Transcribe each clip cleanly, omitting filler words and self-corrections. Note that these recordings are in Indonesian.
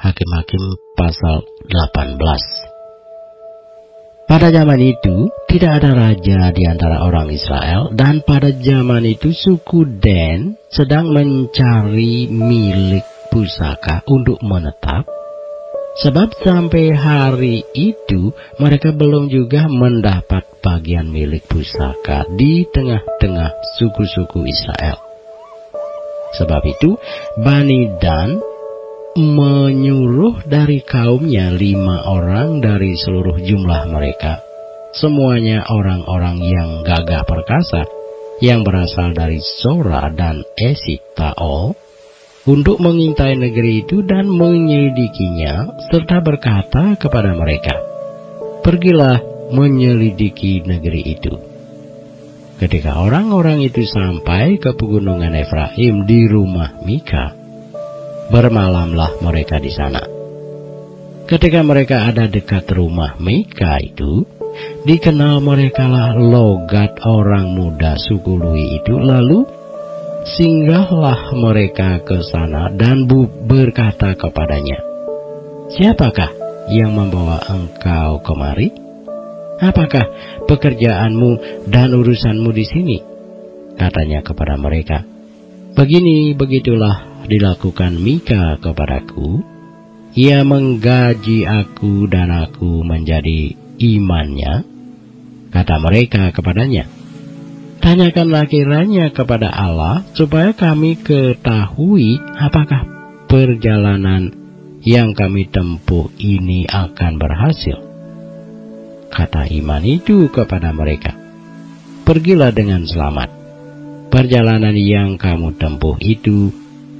Hakim-Hakim pasal 18. Pada zaman itu tidak ada raja di antara orang Israel, dan pada zaman itu suku Dan sedang mencari milik pusaka untuk menetap, sebab sampai hari itu mereka belum juga mendapat bagian milik pusaka di tengah-tengah suku-suku Israel. Sebab itu Bani Dan menyuruh dari kaumnya 5 orang dari seluruh jumlah mereka, semuanya orang-orang yang gagah perkasa, yang berasal dari Sora dan Esitaol, untuk mengintai negeri itu dan menyelidikinya, serta berkata kepada mereka, "Pergilah menyelidiki negeri itu." Ketika orang-orang itu sampai ke pegunungan Efraim di rumah Mika, bermalamlah mereka di sana. Ketika mereka ada dekat rumah Mika itu, dikenal merekalah logat orang muda suku Lui itu. Lalu singgahlah mereka ke sana dan berkata kepadanya, "Siapakah yang membawa engkau kemari? Apakah pekerjaanmu dan urusanmu di sini?" Katanya kepada mereka, begitulah dilakukan Mika kepadaku. Ia menggaji aku dan aku menjadi imannya. Kata mereka kepadanya, "Tanyakanlah kiranya kepada Allah, supaya kami ketahui apakah perjalanan yang kami tempuh ini akan berhasil." Kata iman itu kepada mereka, "Pergilah dengan selamat. Perjalanan yang kamu tempuh itu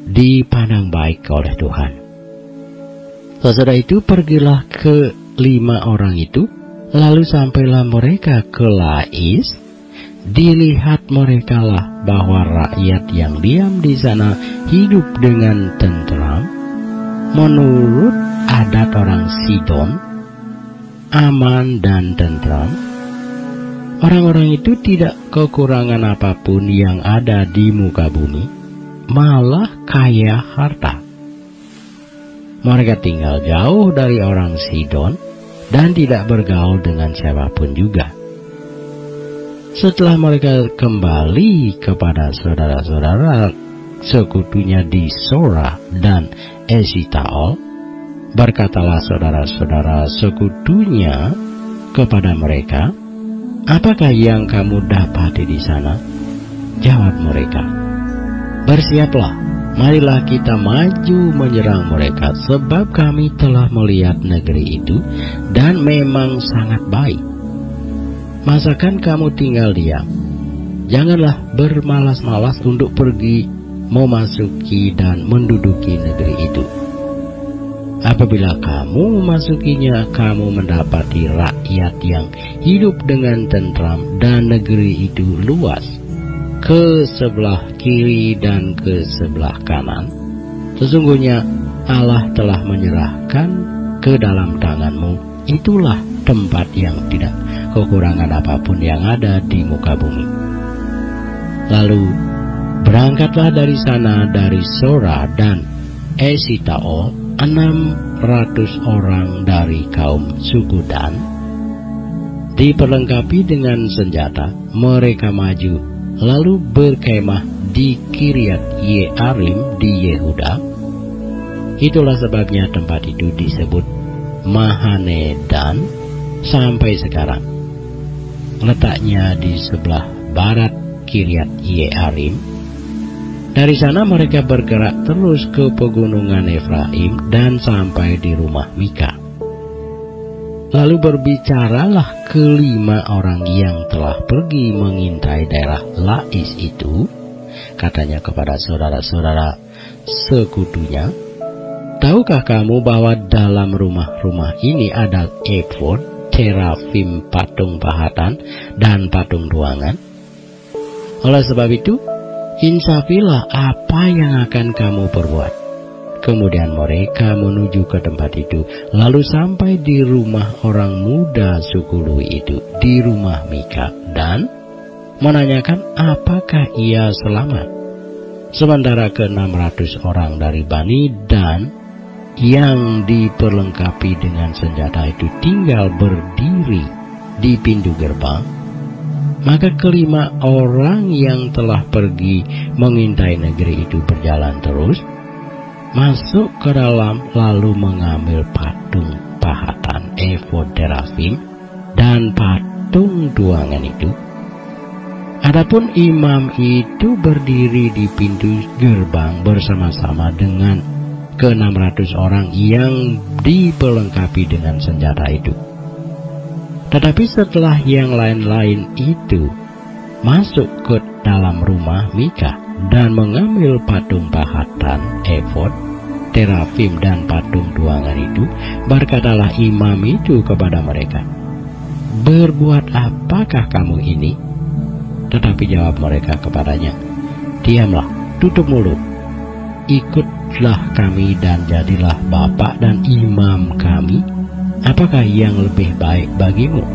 dipandang baik oleh Tuhan." Sesudah itu pergilah ke 5 orang itu, lalu sampailah mereka ke Lais. Dilihat merekalah bahwa rakyat yang diam di sana hidup dengan tentram, menurut adat orang Sidon, aman dan tentram. Orang-orang itu tidak kekurangan apapun yang ada di muka bumi, malah kaya harta. Mereka tinggal jauh dari orang Sidon dan tidak bergaul dengan siapapun juga. Setelah mereka kembali kepada saudara-saudara sekutunya di Sora dan Esitaol, berkatalah saudara-saudara sekutunya kepada mereka, "Apakah yang kamu dapati di sana?" Jawab mereka, "Bersiaplah, marilah kita maju menyerang mereka, sebab kami telah melihat negeri itu dan memang sangat baik. Masakan kamu tinggal diam? Janganlah bermalas-malas untuk pergi memasuki dan menduduki negeri itu. Apabila kamu memasukinya, kamu mendapati rakyat yang hidup dengan tentram dan negeri itu luas, ke sebelah kiri dan ke sebelah kanan. Sesungguhnya Allah telah menyerahkan ke dalam tanganmu. Itulah tempat yang tidak kekurangan apapun yang ada di muka bumi." Lalu berangkatlah dari sana, dari Sora dan Esitaol, 600 orang dari kaum suku Dan, diperlengkapi dengan senjata. Mereka maju lalu berkemah di Kiryat Yearim di Yehuda. Itulah sebabnya tempat itu disebut Mahane Dan sampai sekarang. Letaknya di sebelah barat Kiryat Yearim. Dari sana mereka bergerak terus ke pegunungan Efraim dan sampai di rumah Mika. Lalu berbicaralah ke-5 orang yang telah pergi mengintai daerah Lais itu. Katanya kepada saudara-saudara sekutunya, "Tahukah kamu bahwa dalam rumah-rumah ini ada efod, terafim, patung pahatan, dan patung ruangan? Oleh sebab itu, insafilah apa yang akan kamu perbuat." Kemudian mereka menuju ke tempat itu, lalu sampai di rumah orang muda suku Lui itu, di rumah Mika, dan menanyakan apakah ia selamat. Sementara ke 600 orang dari Bani Dan yang diperlengkapi dengan senjata itu tinggal berdiri di pintu gerbang, maka kelima orang yang telah pergi mengintai negeri itu berjalan terus masuk ke dalam, lalu mengambil patung pahatan, efod, terafim, dan patung tuangan itu. Adapun imam itu berdiri di pintu gerbang bersama-sama dengan ke-600 orang yang diperlengkapi dengan senjata itu. Tetapi setelah yang lain-lain itu masuk ke dalam rumah Mika dan mengambil patung pahatan, efod, terafim, dan patung tuangan itu, berkatalah imam itu kepada mereka, "Berbuat apakah kamu ini?" Tetapi jawab mereka kepadanya, "Diamlah, tutup mulut. Ikutlah kami dan jadilah bapak dan imam kami. Apakah yang lebih baik bagimu,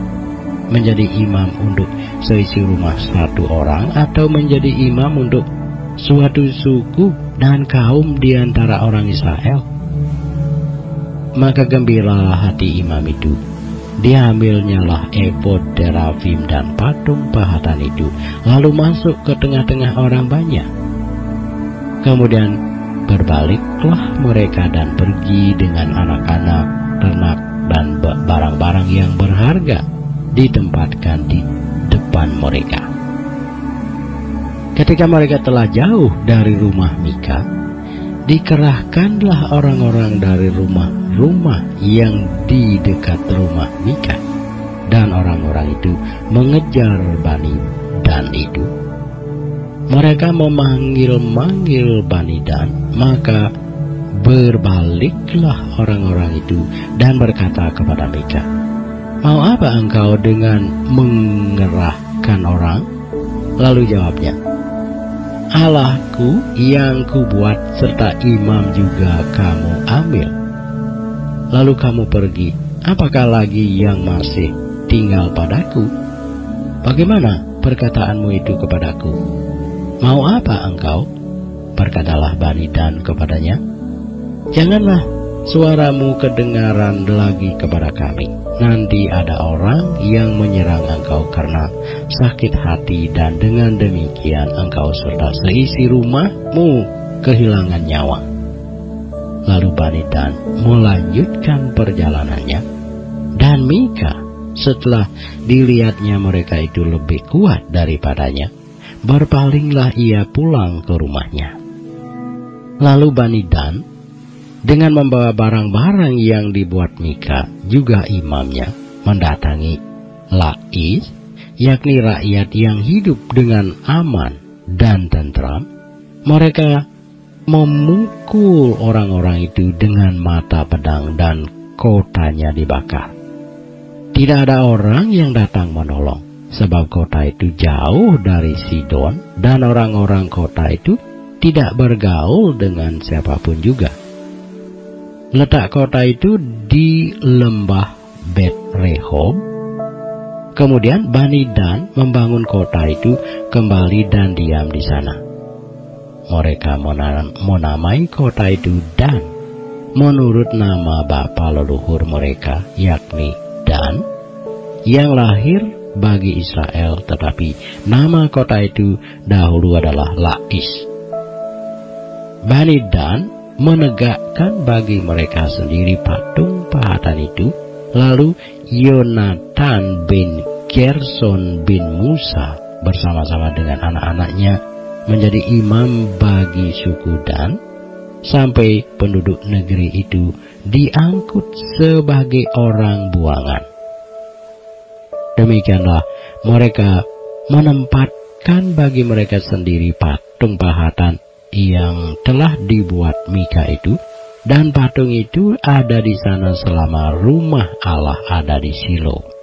menjadi imam untuk seisi rumah satu orang, atau menjadi imam untuk suatu suku dan kaum di antara orang Israel?" Maka gembiralah hati imam itu. Diambilnyalah efod, terafim, dan patung pahatan itu, lalu masuk ke tengah-tengah orang banyak. Kemudian berbaliklah mereka dan pergi dengan anak-anak, ternak, dan barang-barang yang berharga ditempatkan di depan mereka. Ketika mereka telah jauh dari rumah Mika, dikerahkanlah orang-orang dari rumah-rumah yang di dekat rumah Mika, dan orang-orang itu mengejar Bani Dan itu. Mereka memanggil-manggil Bani Dan, maka berbaliklah orang-orang itu dan berkata kepada Mika, "Mau apa engkau dengan mengerahkan orang?" Lalu jawabnya, "Allahku yang kubuat serta imam juga kamu ambil. Lalu kamu pergi, apakah lagi yang masih tinggal padaku? Bagaimana perkataanmu itu kepadaku? Mau apa engkau?" Berkatalah Bani Dan kepadanya, "Janganlah suaramu kedengaran lagi kepada kami. Nanti ada orang yang menyerang engkau karena sakit hati, dan dengan demikian engkau serta seisi rumahmu kehilangan nyawa." Lalu Bani Dan melanjutkan perjalanannya, dan Mika setelah dilihatnya mereka itu lebih kuat daripadanya, berpalinglah ia pulang ke rumahnya. Lalu Bani Dan dengan membawa barang-barang yang dibuat Mika, juga imamnya, mendatangi Lais, yakni rakyat yang hidup dengan aman dan tentram. Mereka memukul orang-orang itu dengan mata pedang dan kotanya dibakar. Tidak ada orang yang datang menolong, sebab kota itu jauh dari Sidon, dan orang-orang kota itu tidak bergaul dengan siapapun juga. Letak kota itu di lembah Bet Rehob. Kemudian Bani Dan membangun kota itu kembali dan diam di sana. Mereka menamai kota itu Dan, menurut nama bapa leluhur mereka, yakni Dan, yang lahir bagi Israel, tetapi nama kota itu dahulu adalah Lais. Bani Dan menegakkan bagi mereka sendiri patung pahatan itu. Lalu Yonatan bin Gerson bin Musa bersama-sama dengan anak-anaknya menjadi imam bagi suku Dan, sampai penduduk negeri itu diangkut sebagai orang buangan. Demikianlah mereka menempatkan bagi mereka sendiri patung pahatan yang telah dibuat Mika itu, dan patung itu ada di sana selama rumah Allah ada di Silo.